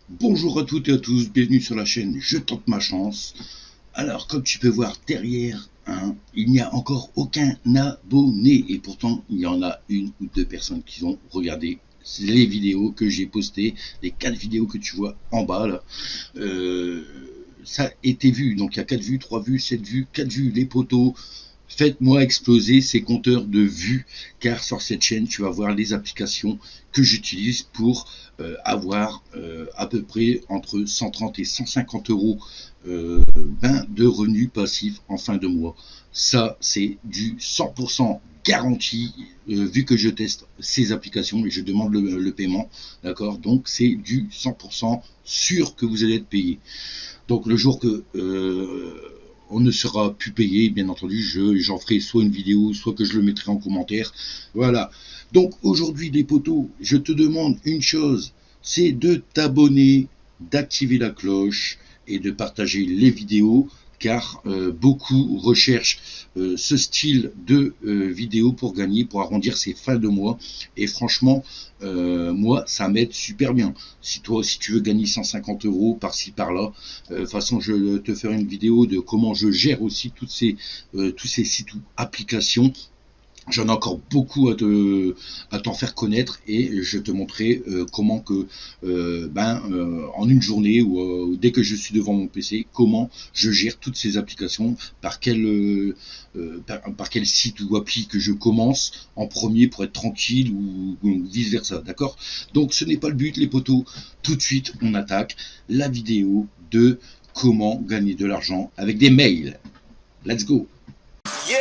Bonjour à toutes et à tous, bienvenue sur la chaîne Je tente ma chance. Alors, comme tu peux voir derrière, il n'y a encore aucun abonné. Et pourtant, il y en a une ou deux personnes qui ont regardé les vidéos que j'ai postées, les 4 vidéos que tu vois en bas là. Ça a été vu, donc il y a 4 vues, 3 vues, 7 vues, 4 vues, les potos. Faites-moi exploser ces compteurs de vues, car sur cette chaîne, tu vas voir les applications que j'utilise pour avoir à peu près entre 130 et 150 euros de revenus passifs en fin de mois. Ça, c'est du 100% garanti, vu que je teste ces applications et je demande le paiement, d'accord. Donc c'est du 100% sûr que vous allez être payé. Donc le jour que on ne sera plus payé, bien entendu, j'en ferai soit une vidéo, soit que je le mettrai en commentaire. Voilà. Donc aujourd'hui, les potos, je te demande une chose, c'est de t'abonner, d'activer la cloche et de partager les vidéos, car beaucoup recherchent ce style de vidéo pour gagner, pour arrondir ses fins de mois. Et franchement, moi, ça m'aide super bien. Si tu veux gagner 150 euros par-ci par-là, de toute façon, je te ferai une vidéo de comment je gère aussi tous ces sites ou applications. J'en ai encore beaucoup à t'en faire connaître, et je te montrerai comment que en une journée ou dès que je suis devant mon PC, comment je gère toutes ces applications, par quel site ou appli que je commence en premier pour être tranquille, ou vice versa, d'accord. Donc ce n'est pas le but, les potos. Tout de suite on attaque la vidéo de comment gagner de l'argent avec des mails. Let's go. Yeah.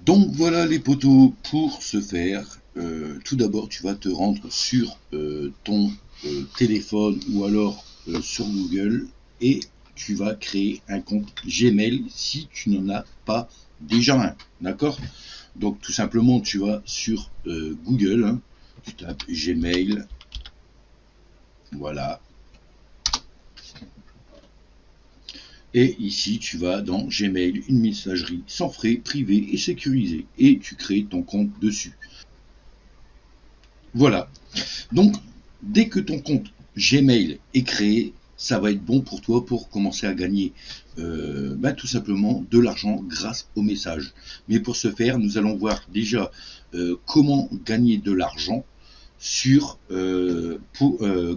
Donc voilà les potos, pour ce faire, tout d'abord tu vas te rendre sur ton téléphone ou alors sur Google, et tu vas créer un compte Gmail si tu n'en as pas déjà un, d'accord. Donc tout simplement tu vas sur Google, tu tapes Gmail, voilà. Et ici, tu vas dans Gmail, une messagerie sans frais, privée et sécurisée. Et tu crées ton compte dessus. Voilà. Donc, dès que ton compte Gmail est créé, ça va être bon pour toi pour commencer à gagner tout simplement de l'argent grâce aux messages. Mais pour ce faire, nous allons voir déjà comment gagner de l'argent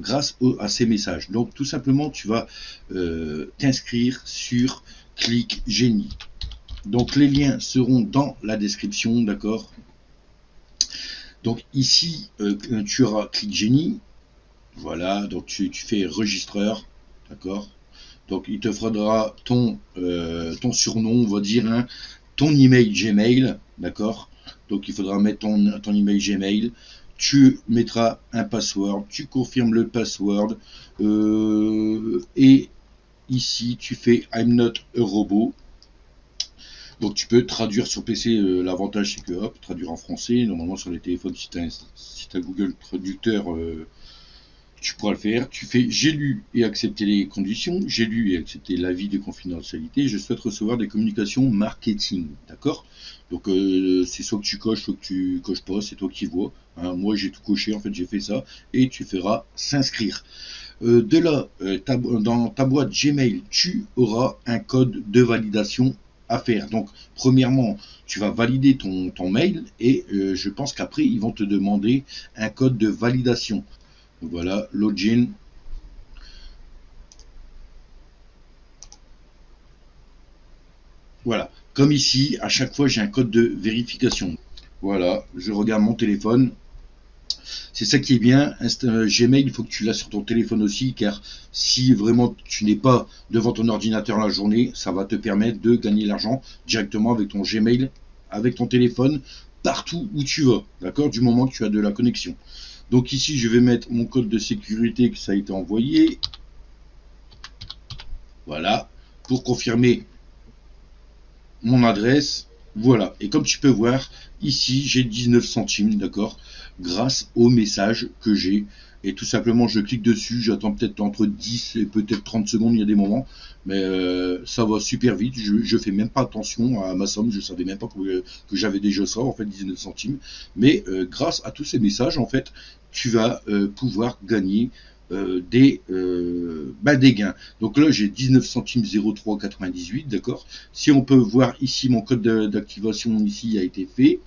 grâce à ces messages. Donc tout simplement, tu vas t'inscrire sur Click Genie. Donc les liens seront dans la description, d'accord. Donc ici, tu auras Click Genie. Voilà, donc tu fais registreur, d'accord. Donc il te faudra ton surnom, on va dire, ton email Gmail, d'accord. Donc il faudra mettre ton email Gmail. Tu mettras un password, tu confirmes le password, et ici tu fais I'm not a robot. Donc tu peux traduire sur PC, l'avantage c'est que hop, traduire en français. Normalement sur les téléphones, si tu as Google Traducteur, tu pourras le faire. Tu fais j'ai lu et accepté les conditions, j'ai lu et accepté l'avis de confidentialité, je souhaite recevoir des communications marketing, d'accord. Donc c'est soit que tu coches, soit que tu coches pas, c'est toi qui vois. Moi j'ai tout coché, en fait j'ai fait ça, et tu feras s'inscrire. De là, dans ta boîte Gmail, tu auras un code de validation à faire. Donc premièrement, tu vas valider ton mail, et je pense qu'après ils vont te demander un code de validation. Donc voilà, login. Voilà, comme ici, à chaque fois j'ai un code de vérification. Voilà, je regarde mon téléphone. C'est ça qui est bien. Gmail, il faut que tu l'as sur ton téléphone aussi, car si vraiment tu n'es pas devant ton ordinateur la journée, ça va te permettre de gagner l'argent directement avec ton Gmail, avec ton téléphone, partout où tu vas, d'accord, du moment que tu as de la connexion. Donc ici, je vais mettre mon code de sécurité que ça a été envoyé. Voilà, pour confirmer mon adresse. Voilà, et comme tu peux voir, ici j'ai 19 centimes, d'accord. grâce aux messages que j'ai. Et tout simplement, je clique dessus, j'attends peut-être entre 10 et peut-être 30 secondes, il y a des moments, mais ça va super vite, je fais même pas attention à ma somme, je savais même pas que j'avais déjà ça, en fait, 19 centimes. Mais grâce à tous ces messages, en fait, tu vas pouvoir gagner des gains. Donc là, j'ai 19 centimes 0,398, d'accord. Si on peut voir ici, mon code d'activation ici a été fait.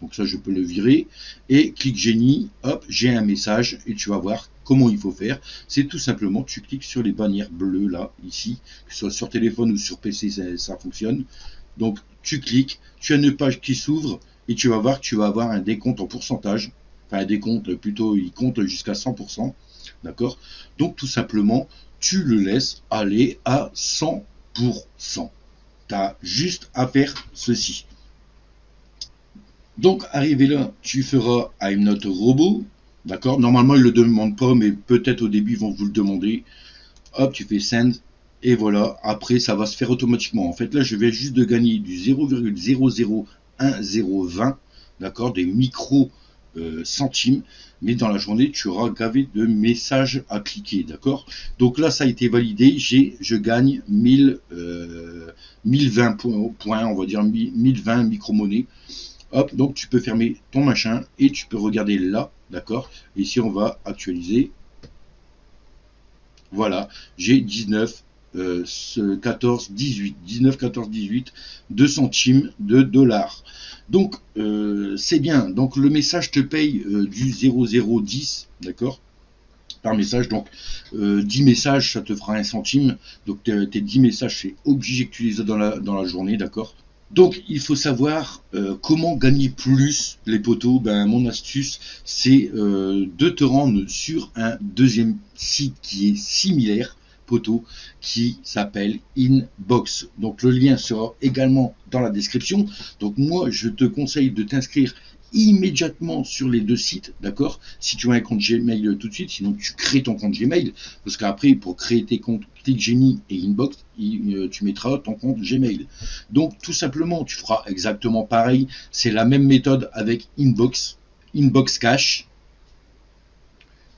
Donc ça, je peux le virer. Et clic génie, hop, j'ai un message et tu vas voir comment il faut faire. C'est tout simplement, tu cliques sur les bannières bleues là, ici, que ce soit sur téléphone ou sur PC, ça fonctionne. Donc tu cliques, tu as une page qui s'ouvre et tu vas voir que tu vas avoir un décompte en pourcentage. Enfin, un décompte, plutôt, il compte jusqu'à 100%. D'accord? Donc tout simplement, tu le laisses aller à 100%. Tu as juste à faire ceci. Donc, arrivé là, tu feras I'm not a robot. D'accord? Normalement, ils ne le demandent pas, mais peut-être au début, ils vont vous le demander. Hop, tu fais send. Et voilà. Après, ça va se faire automatiquement. En fait, là, je vais juste de gagner du 0,001020. D'accord? Des micro centimes. Mais dans la journée, tu auras gavé de messages à cliquer. D'accord? Donc là, ça a été validé. Je gagne 1020 points, on va dire 1020 micro-monnaies. Hop, donc tu peux fermer ton machin et tu peux regarder là, d'accord. Ici, on va actualiser. Voilà, j'ai 19, 14, 18, 19, 14, 18, 2 centimes de dollars. Donc, c'est bien. Donc, le message te paye du 0010, d'accord, par message. Donc 10 messages, ça te fera 1 centime. Donc tes 10 messages, c'est obligé que tu les aies dans la journée, d'accord. Donc il faut savoir comment gagner plus, les potos. Ben, mon astuce, c'est de te rendre sur un deuxième site qui est similaire, poteau, qui s'appelle Inbox. Donc le lien sera également dans la description. Donc moi, je te conseille de t'inscrire immédiatement sur les deux sites, d'accord. Si tu as un compte Gmail tout de suite, sinon tu crées ton compte Gmail, parce qu'après, pour créer tes comptes Click Genie et Inbox, tu mettras ton compte Gmail. Donc tout simplement, tu feras exactement pareil. C'est la même méthode avec Inbox Cash.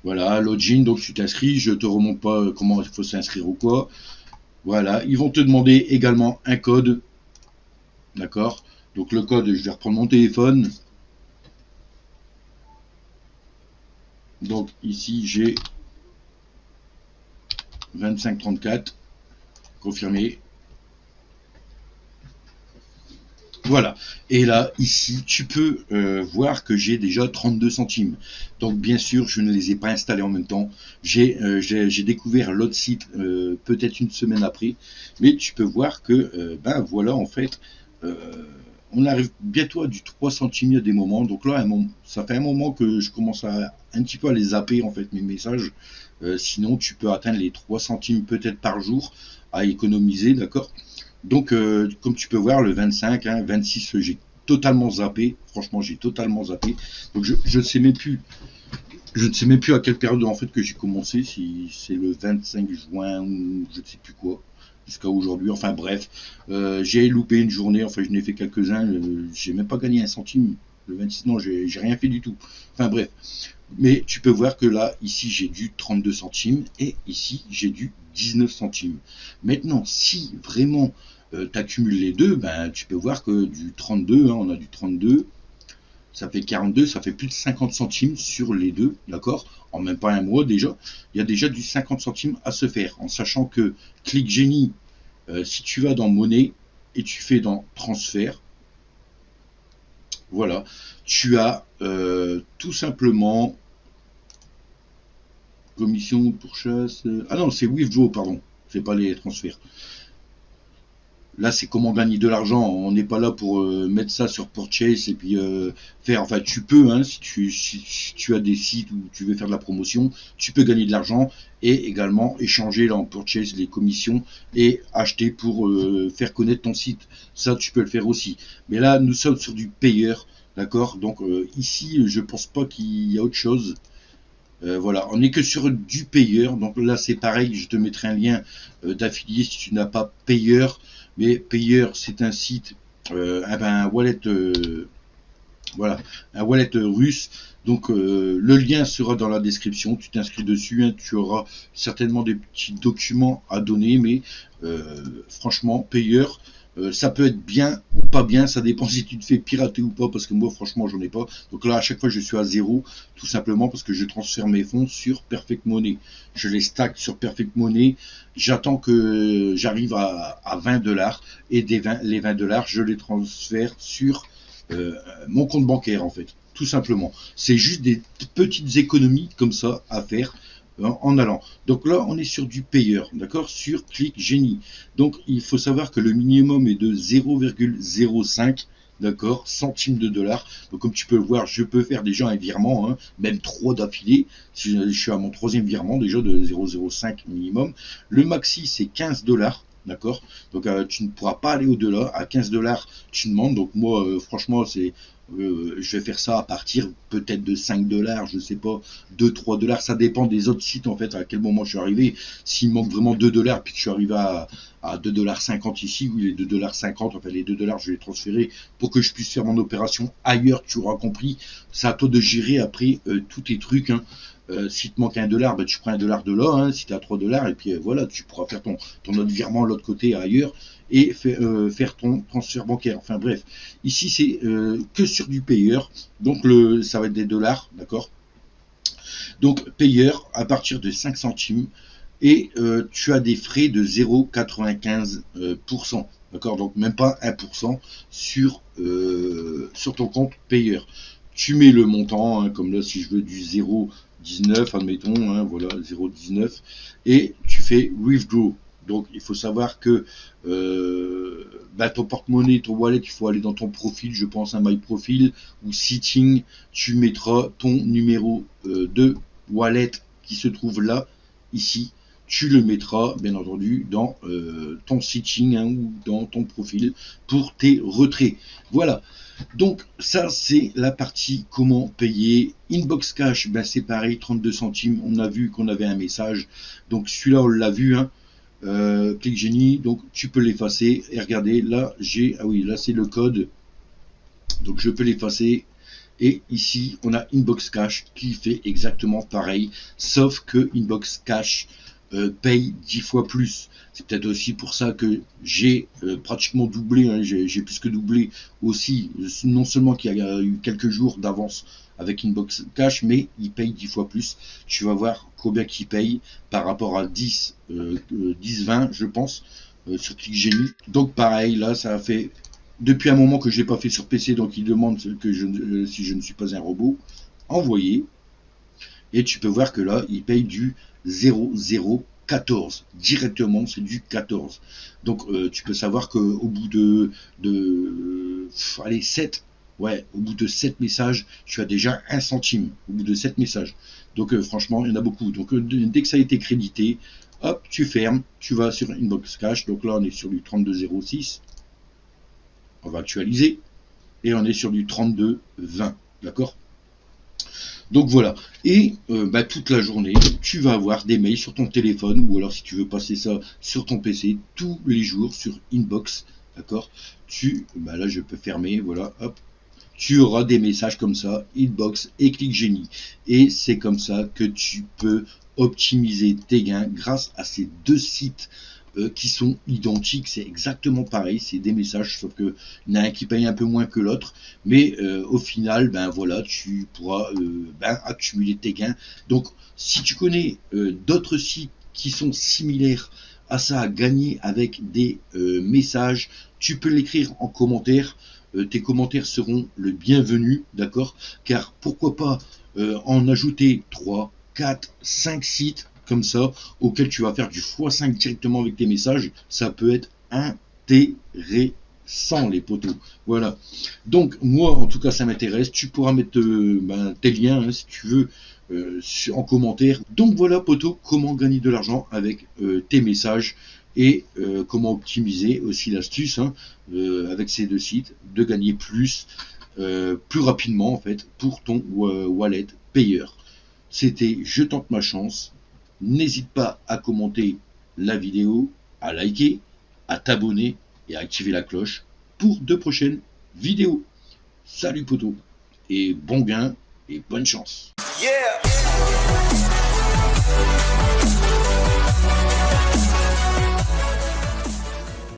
Voilà, login, donc tu t'inscris, je te remonte pas comment il faut s'inscrire ou quoi. Voilà, ils vont te demander également un code, d'accord. Donc le code, je vais reprendre mon téléphone. Donc ici j'ai 2534, confirmé. Voilà. Et là, ici, tu peux voir que j'ai déjà 32 centimes. Donc bien sûr, je ne les ai pas installés en même temps. J'ai découvert l'autre site peut-être une semaine après. Mais tu peux voir que, ben voilà, en fait, on arrive bientôt à du 3 centimes à des moments. Donc là, ça fait un moment que je commence à un petit peu à les zapper, en fait, mes messages. Sinon, tu peux atteindre les 3 centimes peut-être par jour à économiser, d'accord. Donc, comme tu peux voir, le 25, 26, j'ai totalement zappé. Franchement, j'ai totalement zappé. Donc, je ne sais même plus. Je ne sais même plus à quelle période en fait que j'ai commencé, si c'est le 25 juin ou je ne sais plus quoi, jusqu'à aujourd'hui. Enfin bref, j'ai loupé une journée, enfin je n'ai fait quelques-uns, j'ai même pas gagné 1 centime. Le 26, non, j'ai rien fait du tout. Enfin bref. Mais tu peux voir que là, ici, j'ai du 32 centimes et ici, j'ai du 19 centimes. Maintenant, si vraiment tu accumules les deux, ben, tu peux voir que du 32, on a du 32, ça fait 42, ça fait plus de 50 centimes sur les deux, d'accord. En même pas un mois déjà, il y a déjà du 50 centimes à se faire, en sachant que Click Genie, si tu vas dans monnaie et tu fais dans transfert, voilà, tu as tout simplement commission pour chasse. Ah non, c'est withdraw, pardon. C'est pas les transferts. Là, c'est comment gagner de l'argent. On n'est pas là pour mettre ça sur purchase et puis faire. Enfin, tu peux, hein, si tu as des sites où tu veux faire de la promotion, tu peux gagner de l'argent et également échanger là, en purchase les commissions et acheter pour faire connaître ton site. Ça, tu peux le faire aussi. Mais là, nous sommes sur du payeur, d'accord. Donc ici, je pense pas qu'il y a autre chose. Voilà, on n'est que sur du payeur. Donc là, c'est pareil. Je te mettrai un lien d'affilié si tu n'as pas payeur. Mais payeur, c'est un site, un wallet Voilà, un wallet russe. Donc le lien sera dans la description. Tu t'inscris dessus, hein, tu auras certainement des petits documents à donner, mais franchement, payeur, ça peut être bien ou pas bien, ça dépend si tu te fais pirater ou pas, parce que moi franchement j'en ai pas. Donc là à chaque fois je suis à zéro, tout simplement parce que je transfère mes fonds sur Perfect Money. Je les stack sur Perfect Money, j'attends que j'arrive à 20 $ et les 20 $ je les transfère sur mon compte bancaire en fait, tout simplement. C'est juste des petites économies comme ça à faire en allant. Donc là, on est sur du payeur, d'accord, sur Click Genie. Donc il faut savoir que le minimum est de 0,05, d'accord, centimes de dollars. Donc comme tu peux le voir, je peux faire déjà un virement, hein, même 3 d'affilée. Si je suis à mon troisième virement déjà de 0,05 minimum. Le maxi c'est 15 $. D'accord. Donc tu ne pourras pas aller au-delà. À 15 $ tu demandes. Donc moi, franchement, je vais faire ça à partir peut-être de 5 $, je sais pas, 2-3 $. Ça dépend des autres sites en fait, à quel moment je suis arrivé. S'il manque vraiment 2 $, puis que je suis arrivé à 2,50 $ ici, ou les 2,50 $, enfin les 2 $ je vais les transférer pour que je puisse faire mon opération ailleurs, tu auras compris. C'est à toi de gérer après tous tes trucs, hein. Si te manque 1 $, bah, tu prends 1 $ de là, hein, si tu as 3 $, et puis voilà, tu pourras faire ton autre virement de l'autre côté ailleurs et faire ton transfert bancaire. Enfin bref, ici c'est que sur du payeur, donc ça va être des dollars, d'accord. Donc payeur à partir de 5 centimes et tu as des frais de 0,95%. D'accord, donc même pas 1% sur ton compte payeur. Tu mets le montant, hein, comme là si je veux du 0,19, admettons, hein, voilà, 0,19, et tu fais withdraw. Donc il faut savoir que ton porte-monnaie, ton wallet, il faut aller dans ton profil, je pense à My Profil ou Sitting, tu mettras ton numéro de wallet qui se trouve là, ici. Tu le mettras bien entendu dans ton Sitting, hein, ou dans ton profil pour tes retraits. Voilà. Donc ça c'est la partie comment payer. Inbox Cash, ben c'est pareil, 32 centimes. On a vu qu'on avait un message. Donc celui-là on l'a vu, hein. Click Genie, donc tu peux l'effacer. Et regardez, là j'ai, ah oui, là c'est le code. Donc je peux l'effacer. Et ici on a Inbox Cash qui fait exactement pareil, sauf que Inbox Cash paye 10 fois plus. C'est peut-être aussi pour ça que j'ai pratiquement doublé, hein, j'ai plus que doublé aussi, non seulement qu'il y a eu quelques jours d'avance avec Inbox Cash, mais il paye 10 fois plus. Tu vas voir combien qu'il paye par rapport à 10-20 je pense, sur ClickGenie. Donc pareil, là ça a fait depuis un moment que je l'ai pas fait sur PC, donc il demande que si je ne suis pas un robot. Envoyer. Et tu peux voir que là, il paye du 0,014. Directement, c'est du 14. Donc tu peux savoir qu'au bout allez, 7, ouais, au bout de 7 messages, tu as déjà 1 centime. Au bout de 7 messages. Donc franchement, il y en a beaucoup. Donc dès que ça a été crédité, hop, tu fermes, tu vas sur Inbox Cash. Donc là, on est sur du 32,06. On va actualiser. Et on est sur du 32,20. D'accord? Donc voilà, et toute la journée, tu vas avoir des mails sur ton téléphone, ou alors si tu veux passer ça sur ton PC, tous les jours sur Inbox, d'accord. Là je peux fermer, voilà, hop. Tu auras des messages comme ça, Inbox et ClickGenie. Et c'est comme ça que tu peux optimiser tes gains grâce à ces deux sites qui sont identiques, c'est exactement pareil, c'est des messages, sauf que il y en a un qui paye un peu moins que l'autre, mais au final, ben voilà, tu pourras accumuler tes gains. Donc, si tu connais d'autres sites qui sont similaires à ça, à gagner avec des messages, tu peux l'écrire en commentaire. Tes commentaires seront le bienvenu, d'accord? Car pourquoi pas en ajouter 3, 4, 5 sites comme ça, auquel tu vas faire du x5 directement avec tes messages, ça peut être intéressant les potos. Voilà. Donc moi en tout cas ça m'intéresse. Tu pourras mettre tes liens, hein, si tu veux en commentaire. Donc voilà potos, comment gagner de l'argent avec tes messages et comment optimiser aussi l'astuce, hein, avec ces deux sites, de gagner plus rapidement en fait pour ton wallet payeur. C'était Je tente ma chance. N'hésite pas à commenter la vidéo, à liker, à t'abonner et à activer la cloche pour de prochaines vidéos. Salut poto! et bon gain et bonne chance. Yeah.